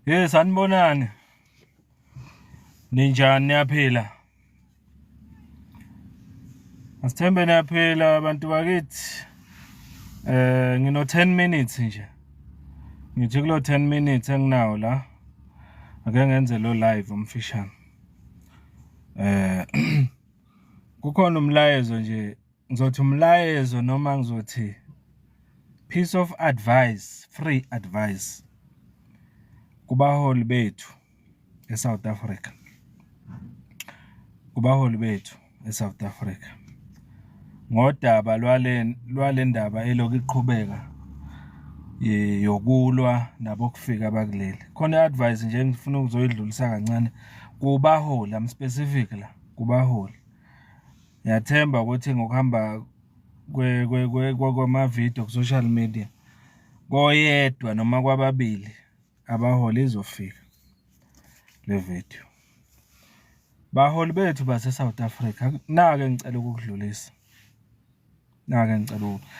Sanibonani. Ninjani niyaphila? Asithembe niyaphila abantu bakithi. Ngino 10 minutes nje. Ngithi kulo 10 minutes enginawo la. Ake ngenze lo live umfishane. Kukhona umlayezo nje, ngizothi umlayezo noma ngizothi piece of advice, free advice kubaholi bethu eSouth Africa. Kubaholi bethu eSouth Africa. Ngodaba lwale ndaba eloku iqhubeka yokulwa nabo kufika bakuleli. Khona advice nje ngifuna ukuzoyidlulisa kancane kubaholi, am specific la kubaholi. Ngiyathemba ukuthi ngokuhamba kwama video ku social media koyedwa noma kwababili abaholi izofika le video. Baholi bethu base South Africa, nake ngicela ukukudlulisa.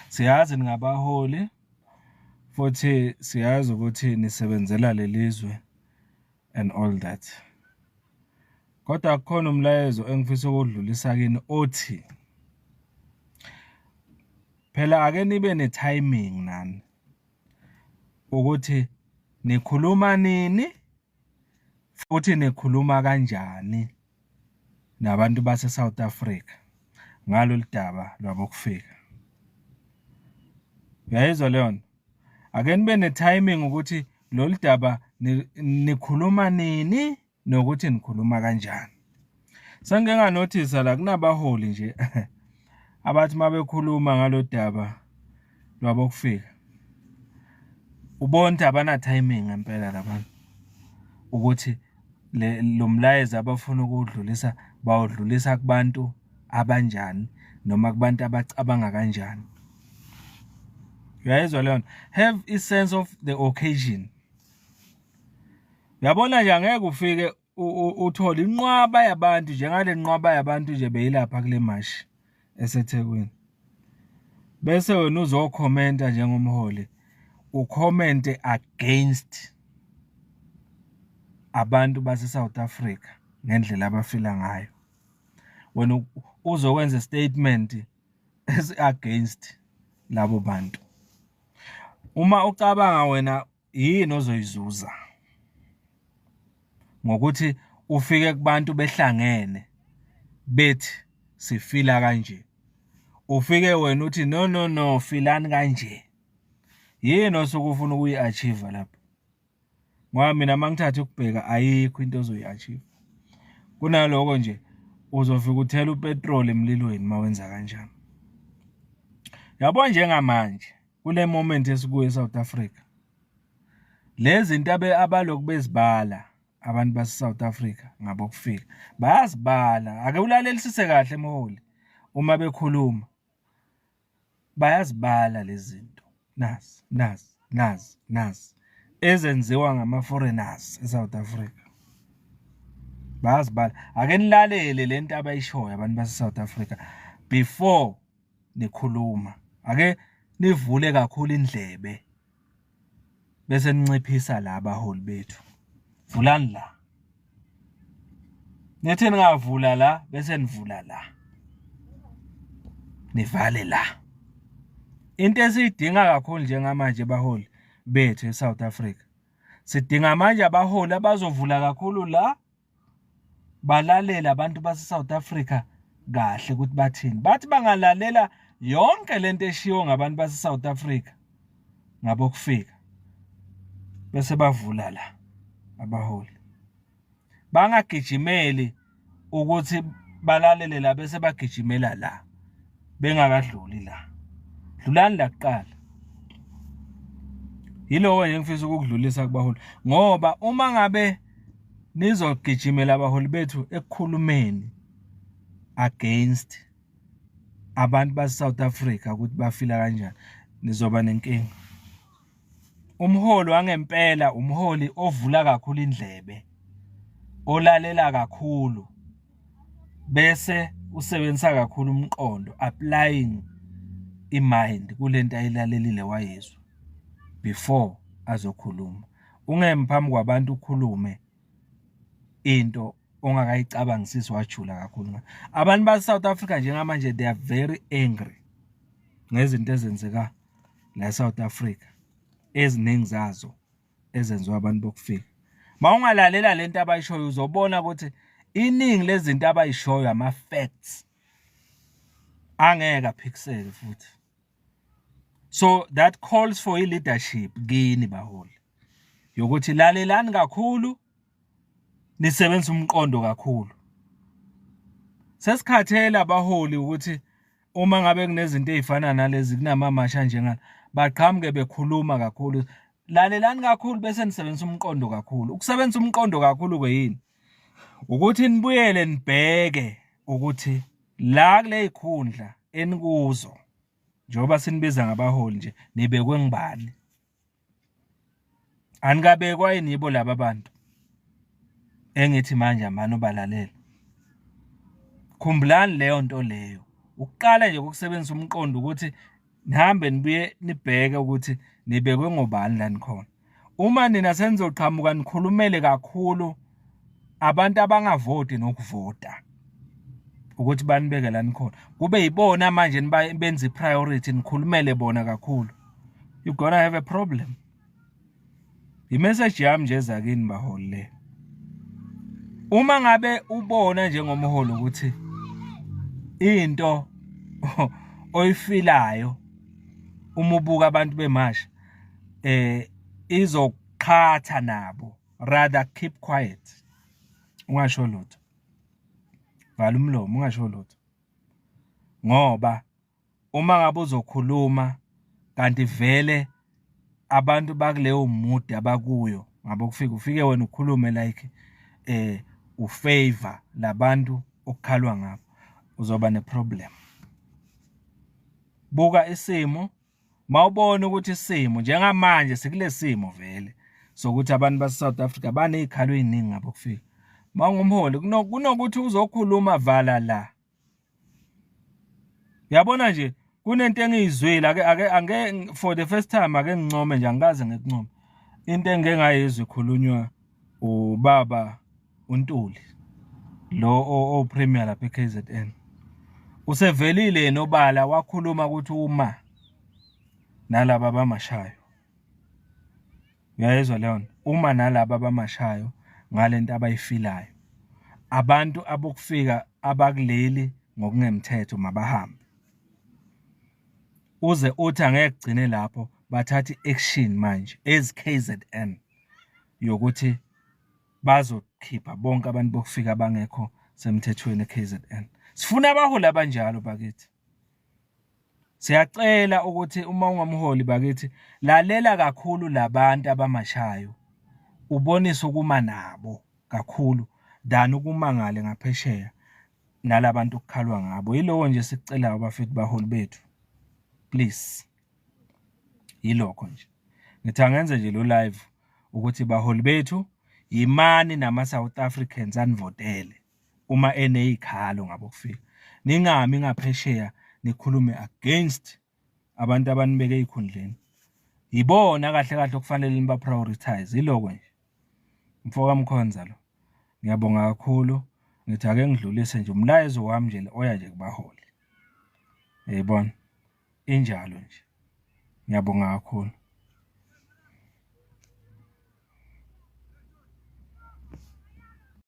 Siyazi ngabaholi futhi siyazi ukuthi nisebenzela lelizwe and all that. Kodwa kukhona umlayezo engifisa ukudlulisa kini othi phela ake nibe ne-timing nani ukuthi nikhuluma nini futhi nikhuluma kanjani nabantu base South Africa ngalo lidaba lwabokufika. Uyayizwa leyo nto? Ake nibe ne-timing ukuthi lo lidaba nikhuluma nini nokuthi nikhuluma kanjani. Sengike nganothisa la kunabaholi nje abathi mabekhuluma ngalo daba lwabokufika ubona abana timing ngempela labantu ukuthi lo mlayezo abafuna ukudlulisa bawudlulisa kubantu abanjani noma kubantu abacabanga kanjani. Uyayizwa leyo nto? Have a sense of the occasion. Uyabona nje angeke ufike uthole inqwaba yabantu njengale nqwaba yabantu nje beyilapha kule mashi eseThekwini. Bese wena uzokhomenta njengomholi, ucommente against abantu base South Africa ngendlela abafila ngayo. Wena uzokwenza statement against labo bantu. Uma ucabanga wena yini ozoyizuza ngokuthi ufike kubantu behlangene bethi sifila kanje, ufike wena uthi no filani kanje, yini osukufuna ukuyi-achieve lapho? Ngoba mina mangithatha ukubheka ayikho into ozoyi-achieve. Kunaloko nje uzofika uthela upetrol emlilweni mawenza kanjani. Yabo njengamanje kule moment esikuyo eSouth Africa, lezi zinto abaloku bezibala abantu base South Africa ngabokufika bayazibala. Ake ulalelisise kahle emholi uma bekhuluma, bayazibala lezi zinto nazi ezenziwa ngama-foreigners eSouth Africa. Bayazibala. Ake nilalele lento abayishoyo abantu base South Africa before nikhuluma. Ake nivule kakhulu indlebe bese ninciphisa la abaholi bethu. Vulani la. Nithi ningavula la bese nivula la. Nivale la. Into esiyidinga kakhulu njengamanje abaholi bethu eSouth Africa, sidinga manje abaholi abazovula kakhulu la, balalela abantu base South Africa kahle ukuthi bathini. Bathi bangalalela yonke lento eshiwo ngabantu base South Africa ngabokufika bese bavula la abaholi. Bangagijimeli ukuthi balalele la bese bagijimela la bengakadluli la. Dlulani la kuqala. Yilowo nje ngifisa ukudlulisa kubaholi ngoba uma ngabe nizogijimela abaholi bethu ekukhulumeni against abantu base South Africa ukuthi bafila kanjani, nizoba nenkinga. Umholi wangempela umholi ovula kakhulu indlebe, olalela kakhulu bese usebenzisa kakhulu umqondo, applying imind kulento ayilalelile wayezwa before azokhuluma. ungemi phambi kwabantu ukhulume into ongakayicabangisisi wajula kakhulu. Abantu base-South Africa njengamanje they are very angry ngezinto ezenzeka la South Africa, eziningi zazo ezenziwa abantu bokufika. Mawungalalela lento abayishoyo uzobona ukuthi iningi lezinto abayishoyo ama-facts angeke aphikiseke futhi. So that calls for i-leadership kini baholi yokuthi lalelani kakhulu, nisebenza umqondo kakhulu. Sesikhathela abaholi ukuthi uma ngabe kunezinto ezifana nalezi kunamamasha njengana baqhamuke bekhuluma kakhulu, lalelani kakhulu bese nisebenza umqondo kakhulu. Ukusebenza umqondo kakhulu kuyini? Ukuthi nibuyele nibheke ukuthi la kule ikhundla enikuzo njengoba sinibiza ngabaholi nje nibekwe ngibani. Anikabekwa yinibo laba bantu engithi manje amano balalela. Khumbulani leyo nto leyo. Ukuqala nje ukusebenzisa umqondo ukuthi nihambe nibuye nibheke ukuthi nibekwe ngobani la nikhona. Uma nina senizoqhamuka nikhulumele kakhulu abantu abangavoti nokuvota ukuthi banibeke la nikhona, kube yibona manje benza i-priority nikhulumele bona kakhulu, you gonna have a problem. I-message yami nje ezakini baholi le. Uma ngabe ubona njengomholi ukuthi into oyifilayo uma ubuka abantu bemasha izoqhatha nabo, rather keep quiet, ungasho lutho, vala umlomo ungasho lutho. Ngoba uma ngabe uzokhuluma kanti vele abantu bakuleyo mood abakuyo ngabo ufike wena ukhulume like ufavor labantu okukhalwa ngabo, uzoba neproblem. Buka isimo, mawubona ukuthi isimo njengamanje sikule simo vele sokuthi abantu base South Africa banezikhalo eziningi ngabo kufika. Mawungumholi kunokuthi uzokhuluma vala la. Yabona nje kunento engiyizwile ake for the first time ake ngincome nje angikaze ngikuncome. Into engengayizwa ikhulunywa ubaba uNtuli lo premier lapha eKZN. Usevelile nobala wakhuluma ukuthi uma nalabo abamashayo. Uyayizwa leyo nto? Uma nalabo abamashayo ngalento abayifilayo. Abantu abokufika abakuleli ngokungemthetho mabahambe. Uze uthi angeke kugcine lapho bathatha action manje as KZN yokuthi bazokhipha bonke abantu bokufika abangekho semthethweni eKZN. Sifuna abaholi abanjalo bakithi. Siyacela ukuthi uma ungamholi bakithi lalela kakhulu labantu abamashayo, ubonise ukuma nabo kakhulu than ukumangale ngaphesheya nalabantu okukhalwa ngabo. Yiloko nje sikucelayo bafethu baholi bethu, please. Yiloko nje ngithi angenze nje lo live ukuthi baholi bethu yimani nama South Africans anivotele uma enezikhalo ngabo kufika. Ningami ngaphesheya nikhulume against abantu abanibeke ezikhundleni. Yibona kahle kahle okufanele niba prioritize. Yiloko nje mfoka Mkhonza lo. Ngiyabonga kakhulu. Ngithi ake ngidlulise nje umlayezo wami nje oya nje kubaholi. Yebo injalo nje. Ngiyabonga kakhulu.